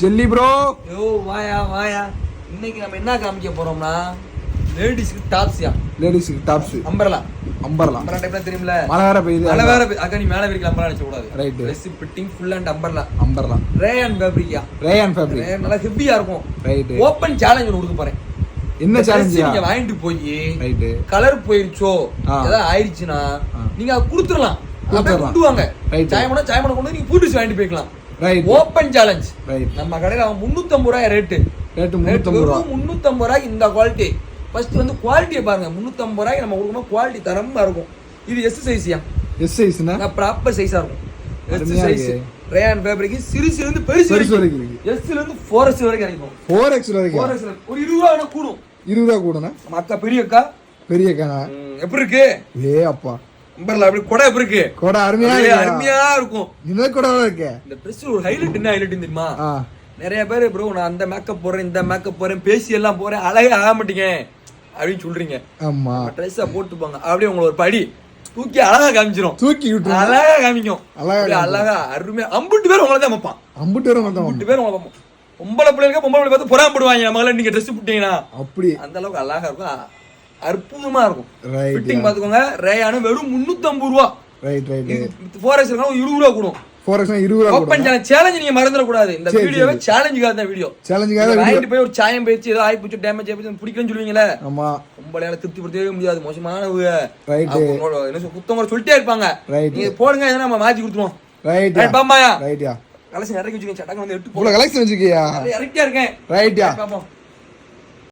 Jelly bro. யோ வாயா வாயா. இன்னைக்கு நம்ம என்ன காமிக்க போறோம்னா லேடிஸ்க்கு டாப்ஸ்யா. லேடிஸ்க்கு டாப்ஸ். அம்பர்லா. அம்பர்லா டைப்ல தெரியும்ல. மழை வேற பெய்யுது. மழை வேற அக்கா நீ மேல விரிக்கல அம்பர்லா நினைச்ச கூடாது. Right. Dress fitting full and umbrella. Umbrella. Rayon ஃபேப்ரிக்யா. Rayon fabric. ரேயான் நல்லா ஹெவியா இருக்கும். ரைட். ஓபன் சேலஞ்ச் கொடுக்க போறேன். என்ன சேலஞ்ச்? நீங்க வாங்கிட்டு போய் ரைட். கலர் போயிருச்சோ ஏதாவது ஆயிடுச்சுனா நீங்க அத குடுத்துறலாம். அப்படியே கொண்டு வாங்க. சாயமன கொண்டு நீங்க புதுசு வாங்கிட்டு போய்க்கலாம். ரைட். Open challenge. ரைட். நம்ம கடையில 350 ரூபாய் ரேட் 350 ரூபாய் இந்த குவாலிட்டி. ஃபர்ஸ்ட் வந்து குவாலிட்டியை பாருங்க. 350 ரூபாய்க்கு நம்ம கொடுக்கணும். குவாலிட்டி தரமா இருக்கும். இது எஸ் சைஸ்யா. எஸ் சைஸ்னா ப்ராப்பர் சைஸா இருக்கும். எஸ் சைஸ் ரேயான் ஃபேப்ரிக் சிறுசுல இருந்து பெருசு வரைக்கும் இருக்கு. எஸ்ல இருந்து 4X வரைக்கும் இருக்கும். 4X வரைக்கும். 4X ஒரு 20 ரூபாய் வேணா கூடும். 20 ரூபாய் கூடுனா அக்கா பெரிய அக்கா எப்படி இருக்கு? அப்பா அம்பர்லா அப்படி கொடை எப்படி இருக்கு? கொடை அருமையா இருக்கும். இந்த கொடை இருக்கு. இந்த Dress ஒரு ஹைலைட் என்ன ஹைலைட் தெரியுமா? நிறைய பேர் ப்ரோ நான் அந்த மேக்கப் போறேன் இந்த மேக்கப் போறேன் பேசி எல்லாம் போறேன் அழகே ஆக மாட்டீங்க அப்படின்னு சொல்றீங்க. ஆமா. ட்ரெஸ்ஸா போட்டு போங்க அப்படியே உங்களை ஒரு படி தூக்கி அழகா காமிச்சிரும். தூக்கி விட்டு அழகா காமிக்கும். அழகா அருமையா அம்புட்டு பேர் உங்களை தான் பார்ப்பான். அம்புட்டு பேர் உங்களை பார்ப்போம். பொம்பளை பிள்ளைங்க பார்த்து பொறாமப்படுவாங்க. நம்மளால நீங்க ட்ரெஸ் போட்டீங்கன்னா அப்படி அந்த அளவுக்கு அழகா இருக்கும். அற்புதமா இருக்கும். ஃபிட்டிங் பாத்துக்கோங்க. ரேயானு வெறும் 350 ரூபா. Right right. 4X இருக்கா 20 ரூபா கூடும். 4X 20 ரூபா. ஓபன் சேலஞ்ச் நீங்க மறந்துட கூடாது. இந்த வீடியோவே சேலஞ்சுக்காக தான் வீடியோ. சேலஞ்சுக்காக வாங்கிட்டு போய் ஒரு சாயம் பேச்சு ஏதோ ஆயி போச்சு டேமேஜ் ஆயி பிடிக்கலன்னு சொல்லுவீங்களே. ஆமா. பொம்பளையால திருப்திப்படுத்தவே முடியாது. மோசமானவங்க. ரைட். என்ன குத்தவங்க சொல்லிட்டே இருப்பாங்க. நீங்க போடுங்க எதனா நம்ம மாத்தி கொடுத்துருவோம். ரைட். ரைட் பாமாயா. ரைட்யா. கலெக்ஷன் இறக்கி வச்சுக்கங்க. சட்டங்க வந்து எடுத்து போல கலெக்ஷன் வச்சுக்கியா. இறக்கியா இருக்கேன். ரைட்யா. பாப்போம்.